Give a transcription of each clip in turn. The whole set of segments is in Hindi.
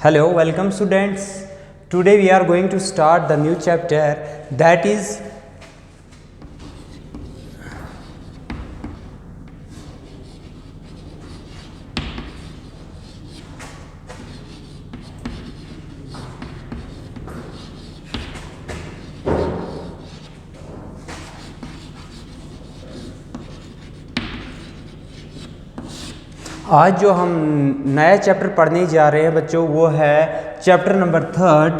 Hello, welcome students. Today we are going to start the new chapter, that is आज जो हम नया चैप्टर पढ़ने जा रहे हैं बच्चों, वो है chapter number 3,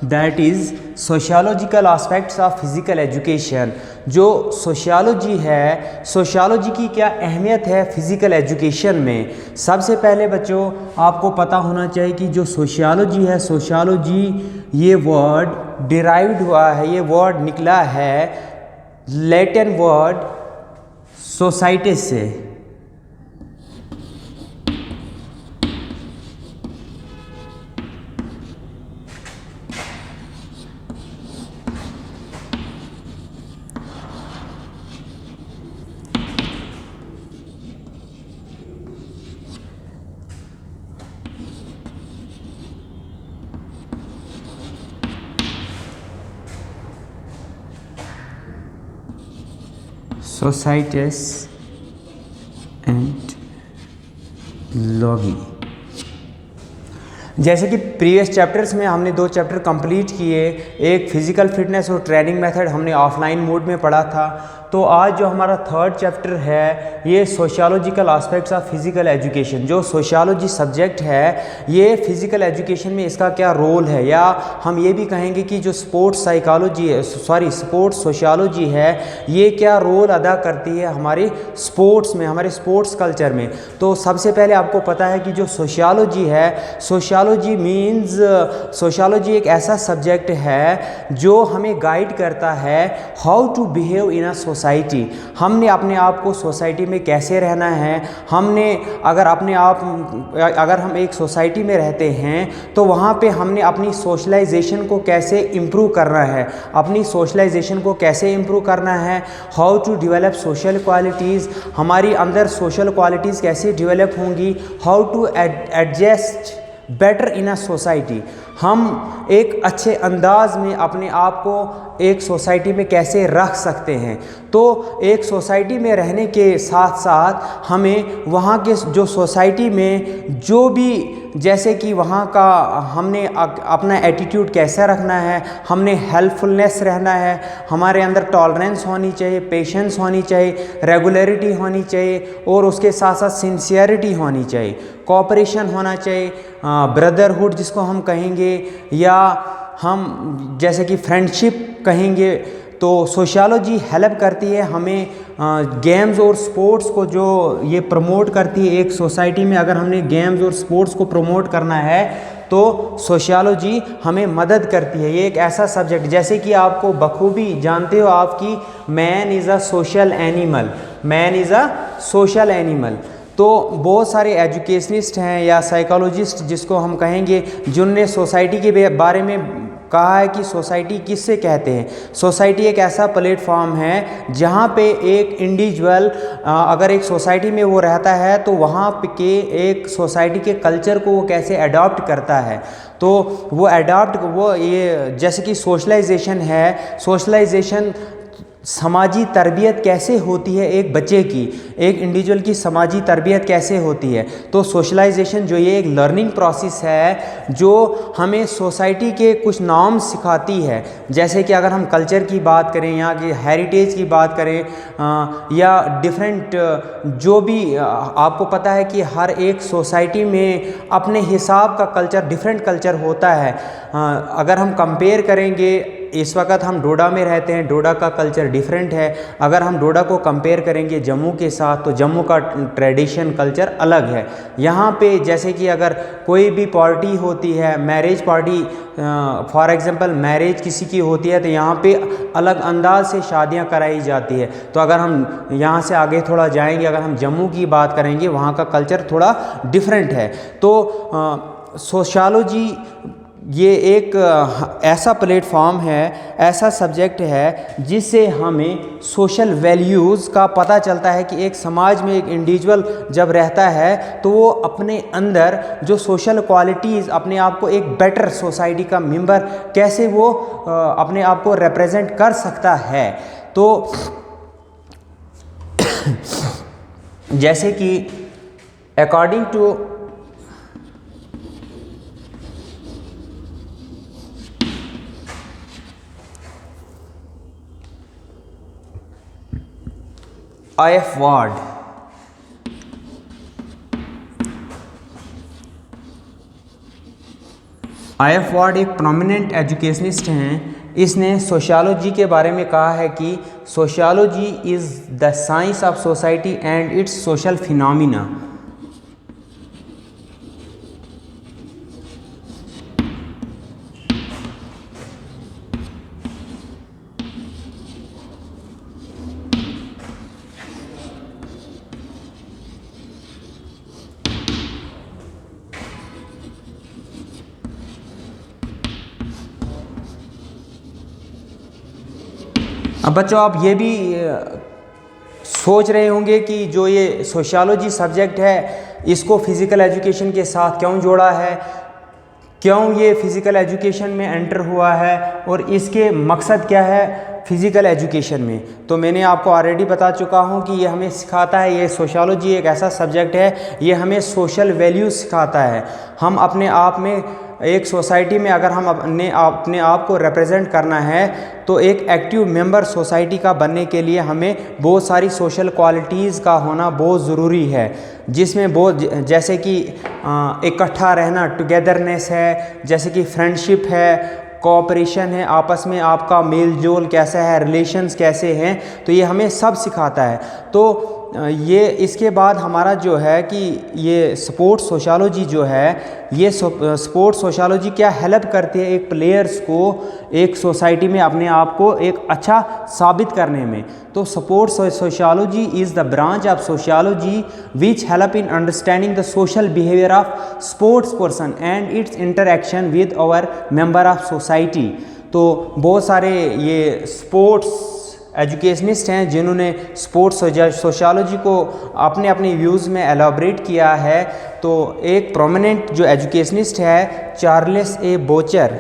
that is sociological aspects of physical education. जो सोशियोलॉजी है, सोशियोलॉजी की क्या अहमियत है फ़िज़िकल एजुकेशन में। सबसे पहले बच्चों आपको पता होना चाहिए कि जो सोशियोलॉजी है, सोशियोलॉजी ये वर्ड डिराइव्ड हुआ है, ये वर्ड निकला है लैटिन वर्ड सोसाइटिस से। सोसाइटिस एंड लॉगी। जैसे कि प्रीवियस चैप्टर्स में हमने 2 चैप्टर कंप्लीट किए, एक फिज़िकल फिटनेस और ट्रेनिंग मेथड हमने ऑफलाइन मोड में पढ़ा था। तो आज जो हमारा 3rd चैप्टर है, ये sociological aspects of physical education. जो सोशियोलॉजी सब्जेक्ट है, ये फिज़िकल एजुकेशन में इसका क्या रोल है, या हम ये भी कहेंगे कि जो स्पोर्ट्स साइकोलॉजी है, स्पोर्ट्स सोशियोलॉजी है, ये क्या रोल अदा करती है हमारे स्पोर्ट्स में, हमारे स्पोर्ट्स कल्चर में। तो सबसे पहले आपको पता है कि जो सोशियोलॉजी है, सोशियोलॉजी मीन्स सोशियोलॉजी एक ऐसा सब्जेक्ट है जो हमें गाइड करता है how to behave in a society. हमने अपने आप को सोसाइटी में कैसे रहना है। हमने अगर हम एक सोसाइटी में रहते हैं तो वहाँ पे हमने अपनी सोशलाइजेशन को कैसे इम्प्रूव करना है, अपनी सोशलाइजेशन को कैसे इम्प्रूव करना है, how to develop social qualities, हमारी अंदर सोशल क्वालिटीज़ कैसे डेवलप होंगी, how to adjust better in a society. हम एक अच्छे अंदाज में अपने आप को एक सोसाइटी में कैसे रख सकते हैं। तो एक सोसाइटी में रहने के साथ साथ हमें वहाँ के जो सोसाइटी में जो भी, जैसे कि वहाँ का हमने अपना एटीट्यूड कैसा रखना है, हमने हेल्पफुलनेस रहना है, हमारे अंदर टॉलरेंस होनी चाहिए, पेशेंस होनी चाहिए, रेगुलरिटी होनी चाहिए, और उसके साथ साथ सिंसियरिटी होनी चाहिए, कोऑपरेशन होना चाहिए, ब्रदरहुड जिसको हम कहेंगे, या हम जैसे कि फ्रेंडशिप कहेंगे। तो सोशियोलॉजी हेल्प करती है हमें गेम्स और स्पोर्ट्स को, जो ये प्रमोट करती है एक सोसाइटी में। अगर हमने गेम्स और स्पोर्ट्स को प्रमोट करना है तो सोशियोलॉजी हमें मदद करती है। ये एक ऐसा सब्जेक्ट, जैसे कि आपको बखूबी जानते हो आपकी man is a social animal, man is a social animal. तो बहुत सारे एजुकेशनिस्ट हैं या साइकोलॉजिस्ट जिसको हम कहेंगे, जिनने सोसाइटी के बारे में कहा है कि सोसाइटी किससे कहते हैं। सोसाइटी एक ऐसा प्लेटफॉर्म है जहाँ पे एक इंडिविजुअल अगर एक सोसाइटी में वो रहता है तो वहाँ के एक सोसाइटी के कल्चर को वो कैसे अडॉप्ट करता है। तो वो ये जैसे कि सोशलाइजेशन है, सोशलाइजेशन समाजी तरबियत कैसे होती है एक बच्चे की, एक इंडिविजुअल की समाजी तरबियत कैसे होती है। तो सोशलाइजेशन जो ये एक लर्निंग प्रोसेस है जो हमें सोसाइटी के कुछ नॉर्म्स सिखाती है। जैसे कि अगर हम कल्चर की बात करें, यहाँ की हेरिटेज की बात करें, या डिफरेंट जो भी आपको पता है कि हर एक सोसाइटी में अपने हिसाब का कल्चर, डिफरेंट कल्चर होता है। अगर हम कंपेयर करेंगे, इस वक्त हम डोडा में रहते हैं, डोडा का कल्चर डिफरेंट है। अगर हम डोडा को कंपेयर करेंगे जम्मू के साथ तो जम्मू का ट्रेडिशन कल्चर अलग है। यहाँ पे जैसे कि अगर कोई भी पार्टी होती है, marriage party, for example marriage किसी की होती है, तो यहाँ पे अलग अंदाज से शादियाँ कराई जाती है। तो अगर हम यहाँ से आगे थोड़ा जाएंगे, अगर हम जम्मू की बात करेंगे, वहाँ का कल्चर थोड़ा डिफरेंट है। तो सोशियोलॉजी ये एक ऐसा प्लेटफॉर्म है, ऐसा सब्जेक्ट है जिससे हमें सोशल वैल्यूज़ का पता चलता है कि एक समाज में एक इंडिविजुअल जब रहता है तो वो अपने अंदर जो सोशल क्वालिटीज़, अपने आप को एक बेटर सोसाइटी का मेंबर कैसे वो अपने आप को रिप्रेजेंट कर सकता है। तो जैसे कि according to I.F. Ward, I.F. Ward एक प्रोमिनेंट एजुकेशनिस्ट हैं। इसने सोशियोलॉजी के बारे में कहा है कि sociology is the science of society and its social phenomena. अब बच्चों, आप ये भी सोच रहे होंगे कि जो ये सोशियोलॉजी सब्जेक्ट है इसको फ़िज़िकल एजुकेशन के साथ क्यों जोड़ा है, क्यों ये फ़िज़िकल एजुकेशन में एंटर हुआ है और इसके मकसद क्या है फ़िज़िकल एजुकेशन में। तो मैंने आपको ऑलरेडी बता चुका हूँ कि ये हमें सिखाता है, ये सोशियोलॉजी एक ऐसा सब्जेक्ट है, ये हमें सोशल वैल्यूज़ सिखाता है। हम अपने आप में एक सोसाइटी में अगर हम अपने आप को रिप्रेजेंट करना है तो एक एक्टिव मेंबर सोसाइटी का बनने के लिए हमें बहुत सारी सोशल क्वालिटीज़ का होना बहुत ज़रूरी है, जिसमें बहुत जैसे कि इकट्ठा रहना, टुगेदरनेस है, जैसे कि फ्रेंडशिप है, कोऑपरेशन है, आपस में आपका मेल जोल कैसा है, रिलेशंस कैसे हैं, तो ये हमें सब सिखाता है। तो ये इसके बाद हमारा जो है कि ये स्पोर्ट्स सोशियोलॉजी जो है, ये स्पोर्ट्स सोशियोलॉजी क्या हेल्प करती है एक प्लेयर्स को एक सोसाइटी में अपने आप को एक अच्छा साबित करने में। तो sports sociology is the branch of sociology which help in understanding the social behaviour of sports person and its interaction with our member of society. तो बहुत सारे ये स्पोर्ट्स एजुकेशनिस्ट हैं जिन्होंने स्पोर्ट्स सोशियोलॉजी को अपने अपने व्यूज़ में एलाबरेट किया है। तो एक प्रोमिनेंट जो एजुकेशनिस्ट है चार्ल्स ए बोचर,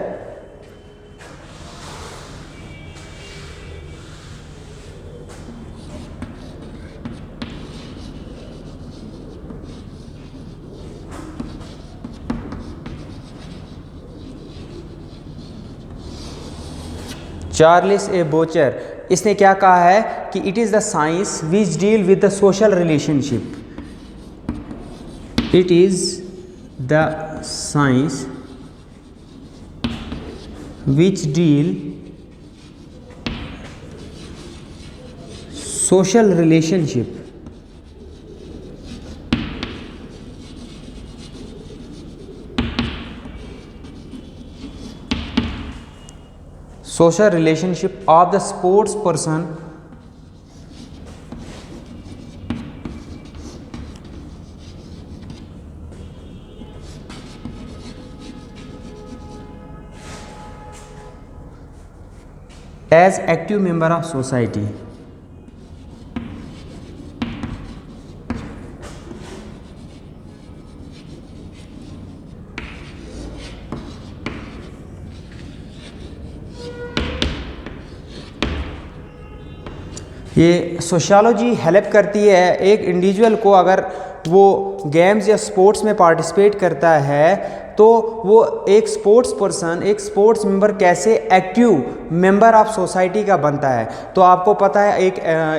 चार्ल्स ए बोचर, इसने क्या कहा है कि it is the science which deal with the social relationship. It is the science which deal social relationship. Social relationship of the sports person as active member of society। ये सोशियोलॉजी हेल्प करती है एक इंडिविजुअल को, अगर वो गेम्स या स्पोर्ट्स में पार्टिसिपेट करता है तो वो एक स्पोर्ट्स पर्सन, एक स्पोर्ट्स मेंबर कैसे एक्टिव मेंबर ऑफ सोसाइटी का बनता है। तो आपको पता है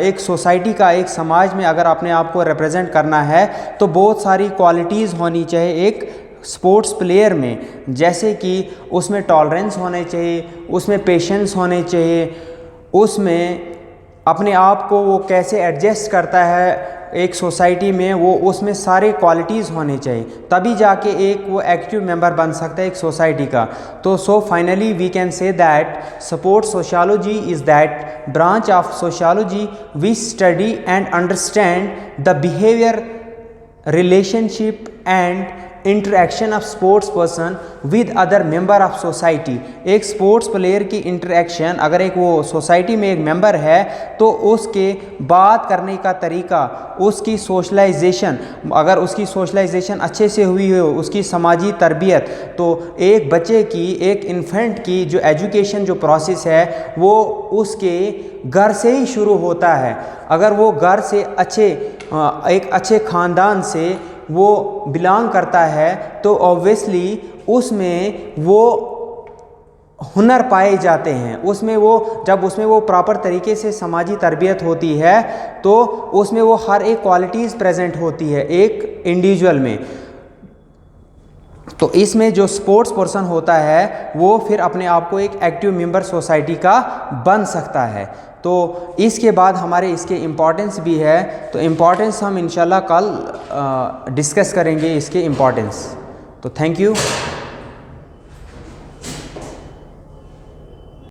एक सोसाइटी का, एक समाज में अगर अपने आप को रिप्रेजेंट करना है तो बहुत सारी क्वालिटीज़ होनी चाहिए एक स्पोर्ट्स प्लेयर में, जैसे कि उसमें टॉलरेंस होने चाहिए, उसमें पेशेंस होने चाहिए, उसमें अपने आप को वो कैसे एडजस्ट करता है एक सोसाइटी में, वो उसमें सारे क्वालिटीज़ होने चाहिए, तभी जाके एक वो एक्टिव मेंबर बन सकता है एक सोसाइटी का। तो so finally we can say that sports sociology is that branch of sociology we study and understand the behaviour, relationship and interaction of sports person with other member of society. एक स्पोर्ट्स प्लेयर की इंटरेक्शन, अगर एक वो सोसाइटी में एक मेंबर है तो उसके बात करने का तरीका, उसकी सोशलाइजेशन, अगर उसकी सोशलाइजेशन अच्छे से हुई हो, उसकी समाजी तरबियत, तो एक बच्चे की, एक इन्फेंट की जो एजुकेशन जो प्रोसेस है वो उसके घर से ही शुरू होता है। अगर वो घर से एक अच्छे ख़ानदान से वो बिलोंग करता है तो ऑब्वियसली उसमें वो हुनर पाए जाते हैं, उसमें वो प्रॉपर तरीके से समाजी तरबियत होती है तो उसमें वो हर एक क्वालिटीज़ प्रेजेंट होती है एक इंडिविजुअल में। तो इसमें जो स्पोर्ट्स पर्सन होता है वो फिर अपने आप को एक एक्टिव मेंबर सोसाइटी का बन सकता है। तो इसके बाद हमारे इसके इम्पोर्टेंस भी है, तो इम्पोर्टेंस हम इंशाल्लाह कल डिस्कस करेंगे इसके इम्पोर्टेंस। तो थैंक यू।